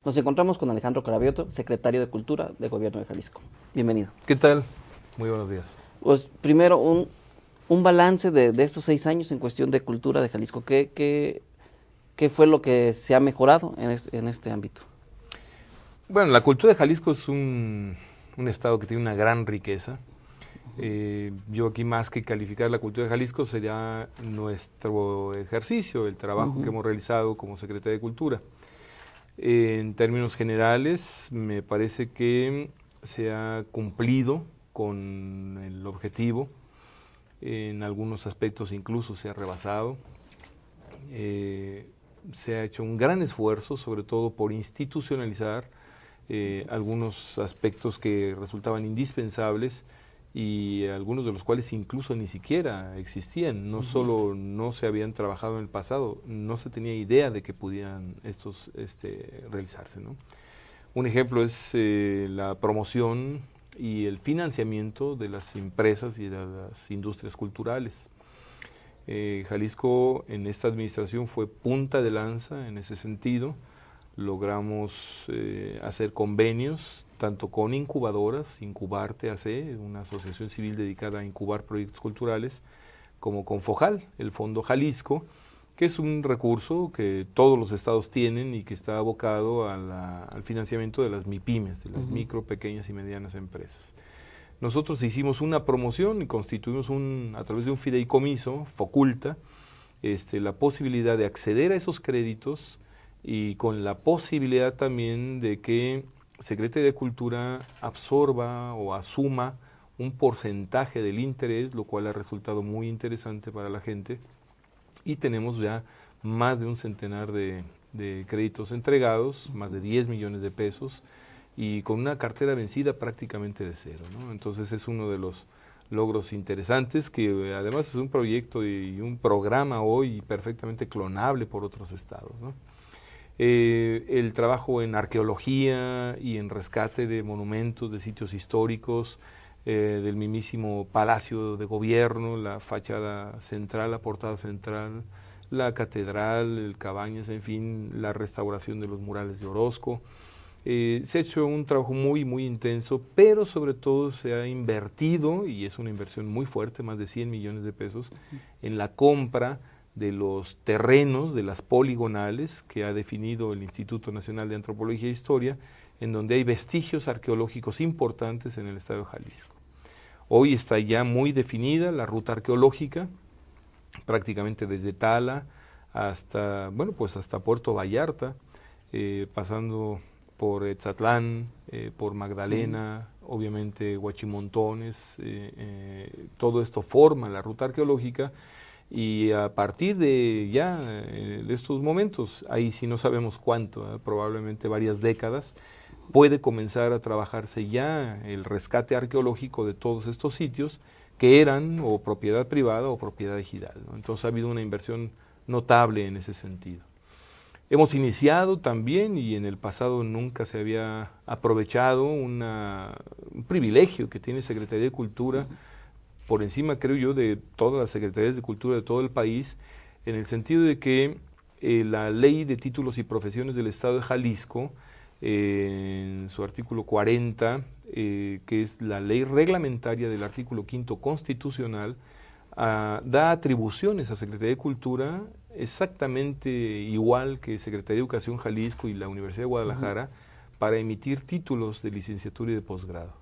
Nos encontramos con Alejandro Cravioto, secretario de Cultura del Gobierno de Jalisco. Bienvenido. ¿Qué tal? Muy buenos días. Pues primero, un balance de estos 6 años en cuestión de cultura de Jalisco. ¿Qué fue lo que se ha mejorado en este ámbito? Bueno, la cultura de Jalisco es un estado que tiene una gran riqueza. Yo aquí más que calificar la cultura de Jalisco sería nuestro ejercicio, el trabajo que hemos realizado como Secretaría de Cultura. En términos generales, me parece que se ha cumplido con el objetivo. En algunos aspectos incluso se ha rebasado. Se ha hecho un gran esfuerzo, sobre todo por institucionalizar algunos aspectos que resultaban indispensables y algunos de los cuales incluso ni siquiera existían. No solo no se habían trabajado en el pasado, no se tenía idea de que pudieran estos realizarse, ¿no? Un ejemplo es la promoción y el financiamiento de las empresas y de las industrias culturales. Jalisco en esta administración fue punta de lanza en ese sentido. Logramos hacer convenios tanto con incubadoras, Incubarte AC, una asociación civil dedicada a incubar proyectos culturales, como con FOJAL, el Fondo Jalisco, que es un recurso que todos los estados tienen y que está abocado al financiamiento de las MIPYMES, de las micro, pequeñas y medianas empresas. Nosotros hicimos una promoción y constituimos a través de un fideicomiso, Foculta, la posibilidad de acceder a esos créditos y con la posibilidad también de que Secretaría de Cultura absorba o asuma un porcentaje del interés, lo cual ha resultado muy interesante para la gente, y tenemos ya más de un centenar de créditos entregados, más de 10 millones de pesos, y con una cartera vencida prácticamente de cero, ¿no? Entonces es uno de los logros interesantes, que además es un proyecto y un programa hoy perfectamente clonable por otros estados, ¿no? El trabajo en arqueología y en rescate de monumentos, de sitios históricos, del mismísimo Palacio de Gobierno, la fachada central, la portada central, la catedral, el Cabañas, en fin, la restauración de los murales de Orozco. Se ha hecho un trabajo muy intenso, pero sobre todo se ha invertido, y es una inversión muy fuerte, más de 100 millones de pesos, en la compra de los terrenos, de las poligonales que ha definido el Instituto Nacional de Antropología e Historia, en donde hay vestigios arqueológicos importantes en el estado de Jalisco. Hoy está ya muy definida la ruta arqueológica, prácticamente desde Tala hasta, bueno, pues hasta Puerto Vallarta, pasando por Etzatlán, por Magdalena, obviamente Huachimontones, todo esto forma la ruta arqueológica, y a partir de ya de estos momentos, ahí sí no sabemos cuánto, probablemente varias décadas, puede comenzar a trabajarse ya el rescate arqueológico de todos estos sitios que eran o propiedad privada o propiedad ejidal, ¿no? Entonces ha habido una inversión notable en ese sentido. Hemos iniciado también, y en el pasado nunca se había aprovechado, un privilegio que tiene Secretaría de Cultura, por encima, creo yo, de todas las secretarías de cultura de todo el país, en el sentido de que la Ley de Títulos y Profesiones del Estado de Jalisco, en su artículo 40, que es la ley reglamentaria del artículo 5 constitucional, da atribuciones a Secretaría de Cultura exactamente igual que Secretaría de Educación Jalisco y la Universidad de Guadalajara para emitir títulos de licenciatura y de posgrado.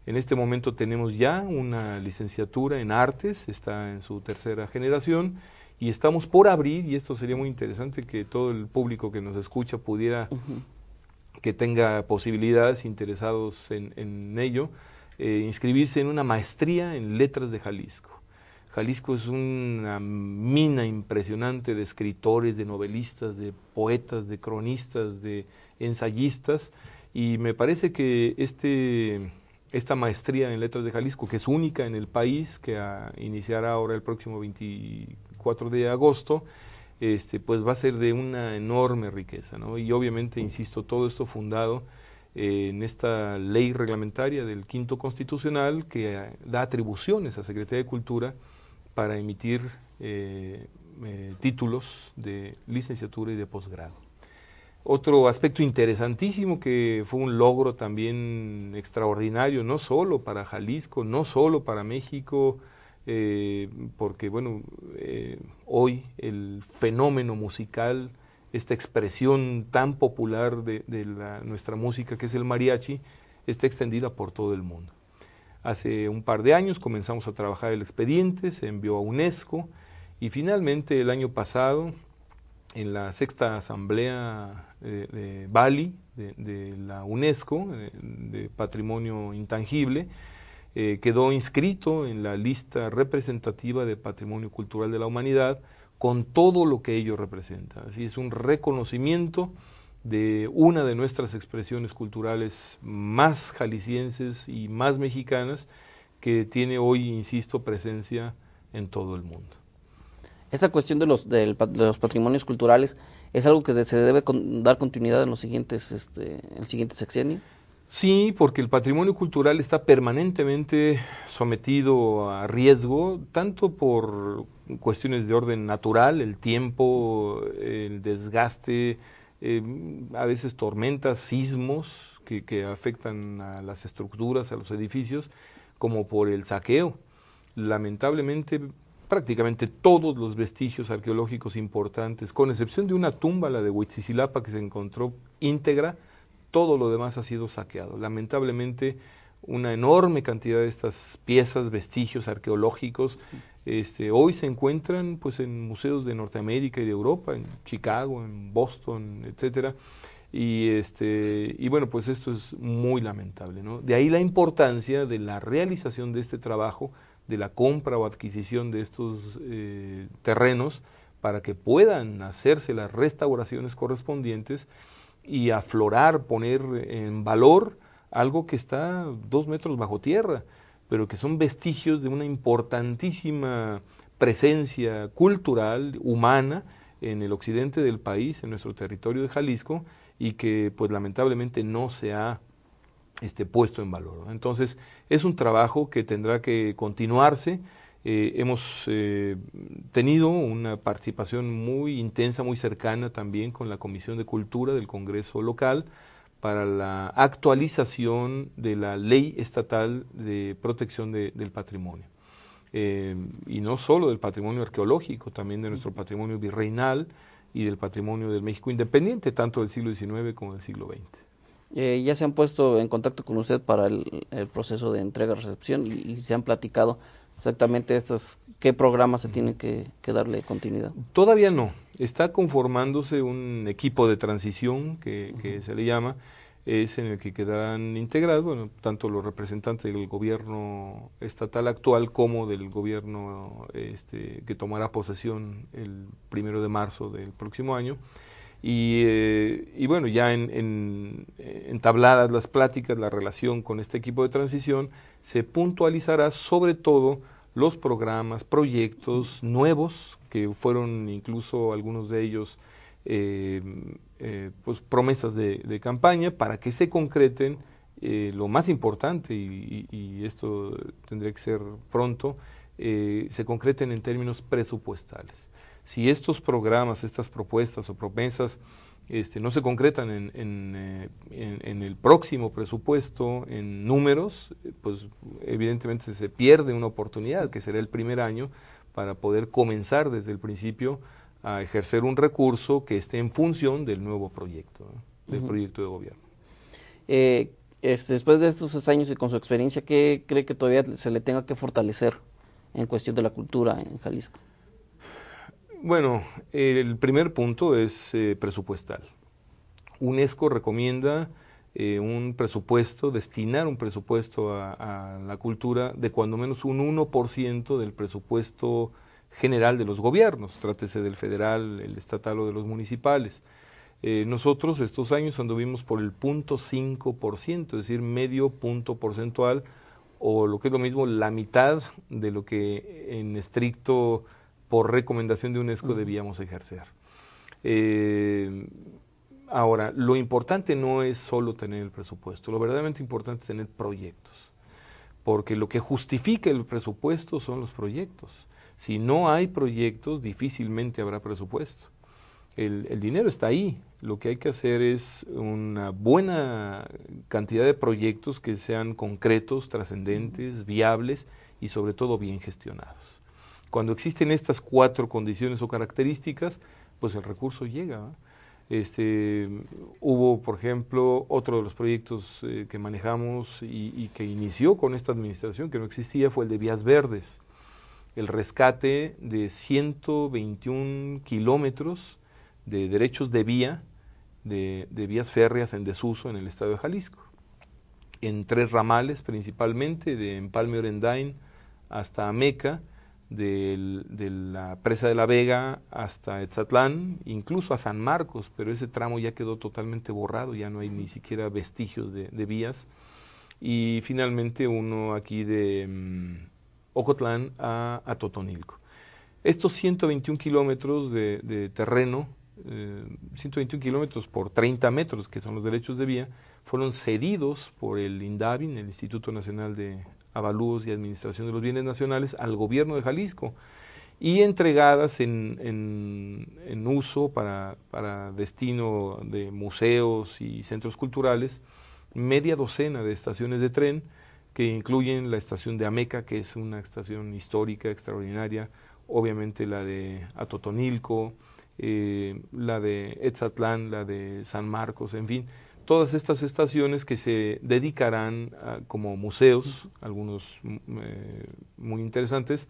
En este momento tenemos ya una licenciatura en artes, está en su tercera generación, y estamos por abrir, y esto sería muy interesante que todo el público que nos escucha pudiera, que tenga posibilidades, interesados en ello, inscribirse en una maestría en Letras de Jalisco. Jalisco es una mina impresionante de escritores, de novelistas, de poetas, de cronistas, de ensayistas, y me parece que esta maestría en Letras de Jalisco, que es única en el país, que iniciará ahora el próximo 24 de agosto, pues va a ser de una enorme riqueza, ¿no? Y obviamente, insisto, todo esto fundado en esta ley reglamentaria del quinto constitucional que da atribuciones a Secretaría de Cultura para emitir títulos de licenciatura y de posgrado. Otro aspecto interesantísimo que fue un logro también extraordinario, no solo para Jalisco, no solo para México, porque bueno, hoy el fenómeno musical, esta expresión tan popular de nuestra música que es el mariachi, está extendida por todo el mundo. Hace un par de años comenzamos a trabajar el expediente, se envió a UNESCO y finalmente el año pasado, en la sexta asamblea de Bali, de la UNESCO, de Patrimonio Intangible, quedó inscrito en la lista representativa de Patrimonio Cultural de la Humanidad con todo lo que ello representa. Así es un reconocimiento de una de nuestras expresiones culturales más jaliscienses y más mexicanas que tiene hoy, insisto, presencia en todo el mundo. Esa cuestión de los patrimonios culturales es algo que se debe dar continuidad en los siguientes, el siguiente sexenio. Sí, porque el patrimonio cultural está permanentemente sometido a riesgo, tanto por cuestiones de orden natural, el tiempo, el desgaste, a veces tormentas, sismos que afectan a las estructuras, a los edificios, como por el saqueo. Lamentablemente, prácticamente todos los vestigios arqueológicos importantes, con excepción de una tumba, la de Huitzicilapa, que se encontró íntegra, todo lo demás ha sido saqueado. Lamentablemente, una enorme cantidad de estas piezas, vestigios arqueológicos, hoy se encuentran pues en museos de Norteamérica y de Europa, en Chicago, en Boston, etcétera. Y bueno, pues esto es muy lamentable, ¿no? De ahí la importancia de la realización de este trabajo, de la compra o adquisición de estos terrenos para que puedan hacerse las restauraciones correspondientes y aflorar, poner en valor algo que está 2 metros bajo tierra, pero que son vestigios de una importantísima presencia cultural, humana, en el occidente del país, en nuestro territorio de Jalisco, y que pues lamentablemente no se ha puesto en valor, ¿no? Entonces, es un trabajo que tendrá que continuarse. Hemos tenido una participación muy intensa, muy cercana también con la Comisión de Cultura del Congreso local para la actualización de la Ley Estatal de Protección del Patrimonio. Y no solo del patrimonio arqueológico, también de nuestro patrimonio virreinal y del patrimonio del México independiente, tanto del siglo XIX como del siglo XX. Ya se han puesto en contacto con usted para el proceso de entrega-recepción y se han platicado exactamente qué programas se tienen que darle continuidad. Todavía no. Está conformándose un equipo de transición que se le llama, es en el que quedarán integrados, bueno, tanto los representantes del gobierno estatal actual como del gobierno que tomará posesión el 1 de marzo del próximo año. Y bueno, ya entabladas las pláticas, la relación con este equipo de transición, se puntualizará sobre todo los programas, proyectos nuevos, que fueron incluso algunos de ellos pues promesas de campaña, para que se concreten, lo más importante, y esto tendría que ser pronto, se concreten en términos presupuestales. Si estos programas, estas propuestas o promesas no se concretan en el próximo presupuesto, en números, pues evidentemente se pierde una oportunidad, que será el primer año, para poder comenzar desde el principio a ejercer un recurso que esté en función del nuevo proyecto, ¿no? Del proyecto de gobierno. Después de estos 6 años y con su experiencia, ¿qué cree que todavía se le tenga que fortalecer en cuestión de la cultura en Jalisco? Bueno, el primer punto es presupuestal. UNESCO recomienda destinar un presupuesto a la cultura de cuando menos un 1% del presupuesto general de los gobiernos, trátese del federal, el estatal o de los municipales. Nosotros estos años anduvimos por el 0.5%, es decir, medio punto porcentual, o lo que es lo mismo, la mitad de lo que en estricto por recomendación de UNESCO debíamos ejercer. Ahora, lo importante no es solo tener el presupuesto, lo verdaderamente importante es tener proyectos, porque lo que justifica el presupuesto son los proyectos. Si no hay proyectos, difícilmente habrá presupuesto. el dinero está ahí. Lo que hay que hacer es una buena cantidad de proyectos que sean concretos, trascendentes, viables y sobre todo bien gestionados. Cuando existen estas 4 condiciones o características, pues el recurso llega, ¿no? Hubo, por ejemplo, otro de los proyectos que manejamos y que inició con esta administración, que no existía, fue el de Vías Verdes. El rescate de 121 kilómetros de derechos de vía, de vías férreas en desuso en el estado de Jalisco, en 3 ramales principalmente, de Empalme Orendain hasta Ameca, de la presa de la Vega hasta Etzatlán, incluso a San Marcos, pero ese tramo ya quedó totalmente borrado, ya no hay ni siquiera vestigios de vías, y finalmente uno aquí de Ocotlán a Totonilco. Estos 121 kilómetros de terreno, 121 kilómetros por 30 metros, que son los derechos de vía, fueron cedidos por el INDAVIN, el Instituto Nacional de Avalúos y Administración de los Bienes Nacionales, al gobierno de Jalisco, y entregadas en uso para destino de museos y centros culturales, media docena de estaciones de tren, que incluyen la estación de Ameca, que es una estación histórica extraordinaria, obviamente la de Atotonilco, la de Etzatlán, la de San Marcos, en fin, todas estas estaciones que se dedicarán como museos, algunos muy interesantes,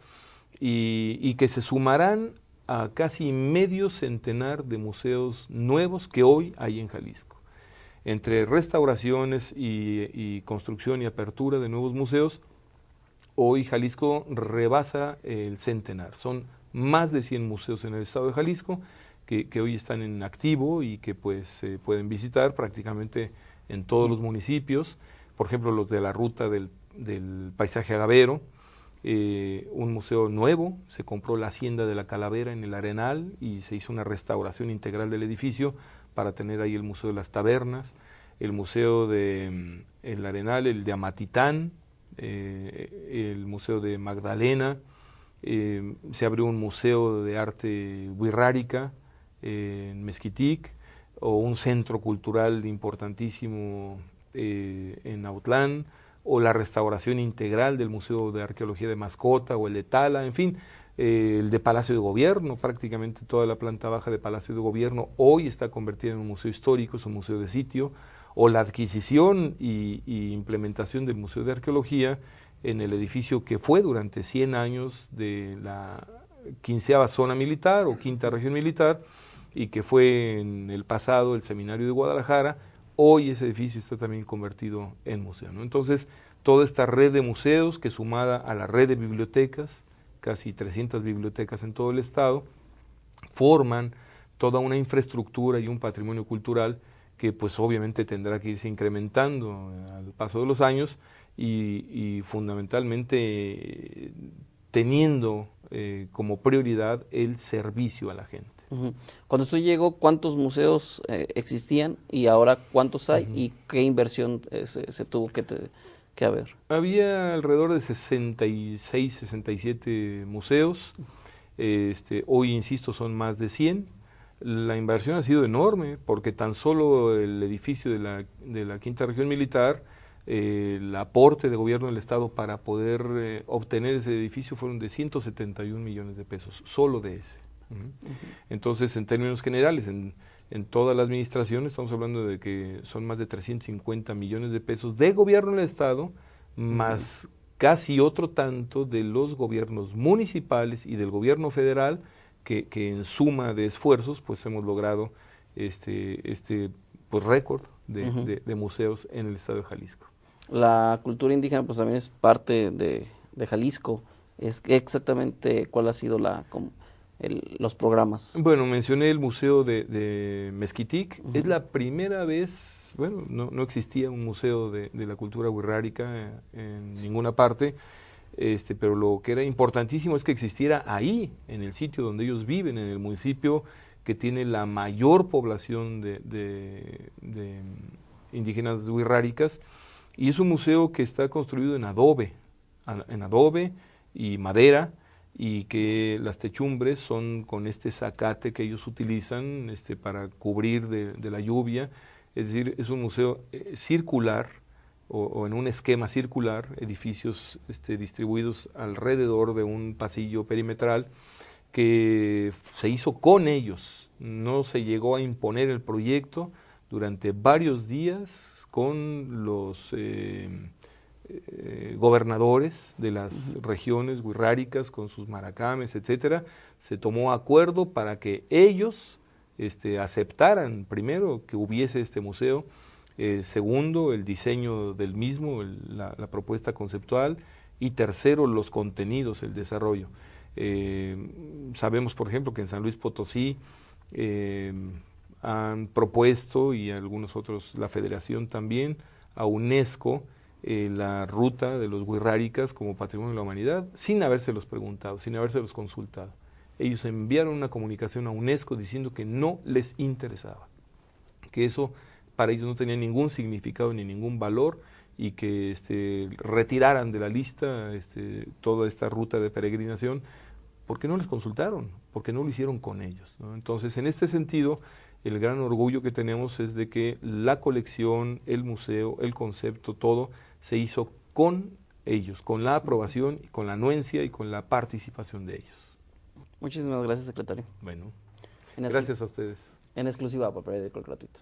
y que se sumarán a casi medio centenar de museos nuevos que hoy hay en Jalisco. Entre restauraciones y construcción y apertura de nuevos museos, hoy Jalisco rebasa el centenar. Son más de 100 museos en el estado de Jalisco que hoy están en activo y que pues se pueden visitar prácticamente en todos los municipios. Por ejemplo, los de la ruta del paisaje agavero, un museo nuevo, se compró la Hacienda de la Calavera en el Arenal y se hizo una restauración integral del edificio para tener ahí el Museo de las Tabernas, el Museo de el Arenal, el de Amatitán, el Museo de Magdalena, se abrió un Museo de Arte Wixárika en Mezquitic, o un centro cultural importantísimo en Autlán, o la restauración integral del Museo de Arqueología de Mascota, o el de Tala, en fin, el de Palacio de Gobierno, prácticamente toda la planta baja de Palacio de Gobierno hoy está convertida en un museo histórico, es un museo de sitio, o la adquisición y implementación del Museo de Arqueología en el edificio que fue durante 100 años de la 15ª Zona Militar o 5ª Región Militar, y que fue en el pasado el Seminario de Guadalajara. Hoy ese edificio está también convertido en museo, ¿no? Entonces, toda esta red de museos, que sumada a la red de bibliotecas, casi 300 bibliotecas en todo el estado, forman toda una infraestructura y un patrimonio cultural que pues obviamente tendrá que irse incrementando al paso de los años y fundamentalmente teniendo como prioridad el servicio a la gente. Cuando usted llegó, ¿cuántos museos existían y ahora cuántos hay y qué inversión se tuvo que haber? Había alrededor de 66, 67 museos, hoy insisto son más de 100. La inversión ha sido enorme porque tan solo el edificio de la 5ª Región Militar, el aporte de gobierno del estado para poder obtener ese edificio fueron de 171 millones de pesos, solo de ese. Entonces, en términos generales, en toda la administración estamos hablando de que son más de 350 millones de pesos de gobierno del estado, más casi otro tanto de los gobiernos municipales y del gobierno federal, que en suma de esfuerzos pues hemos logrado pues récord de museos en el estado de Jalisco. La cultura indígena pues también es parte de Jalisco. Exactamente ¿cuál ha sido los programas? Bueno, mencioné el Museo de Mezquitic. Es la primera vez, bueno, no existía un museo de la cultura wixárika en ninguna parte, pero lo que era importantísimo es que existiera ahí, en el sitio donde ellos viven, en el municipio que tiene la mayor población de indígenas wixárikas, y es un museo que está construido en adobe y madera, y que las techumbres son con este zacate que ellos utilizan para cubrir de la lluvia. Es decir, es un museo circular o en un esquema circular, edificios distribuidos alrededor de un pasillo perimetral que se hizo con ellos. No se llegó a imponer el proyecto durante varios días con los gobernadores de las regiones wixárikas con sus maracames, etcétera. Se tomó acuerdo para que ellos aceptaran, primero, que hubiese este museo, segundo, el diseño del mismo, la propuesta conceptual, y tercero, los contenidos, el desarrollo. Sabemos, por ejemplo, que en San Luis Potosí han propuesto, y algunos otros, la Federación también, a UNESCO, la ruta de los wixárikas como patrimonio de la humanidad, sin habérselos preguntado, sin habérselos consultado. Ellos enviaron una comunicación a UNESCO diciendo que no les interesaba, que eso para ellos no tenía ningún significado ni ningún valor, y que retiraran de la lista toda esta ruta de peregrinación, porque no les consultaron, porque no lo hicieron con ellos, ¿no? Entonces, en este sentido, el gran orgullo que tenemos es de que la colección, el museo, el concepto, todo se hizo con ellos, con la aprobación, con la anuencia y con la participación de ellos. Muchísimas gracias, secretario. Bueno, gracias a ustedes. En exclusiva para Periódico Gratuito.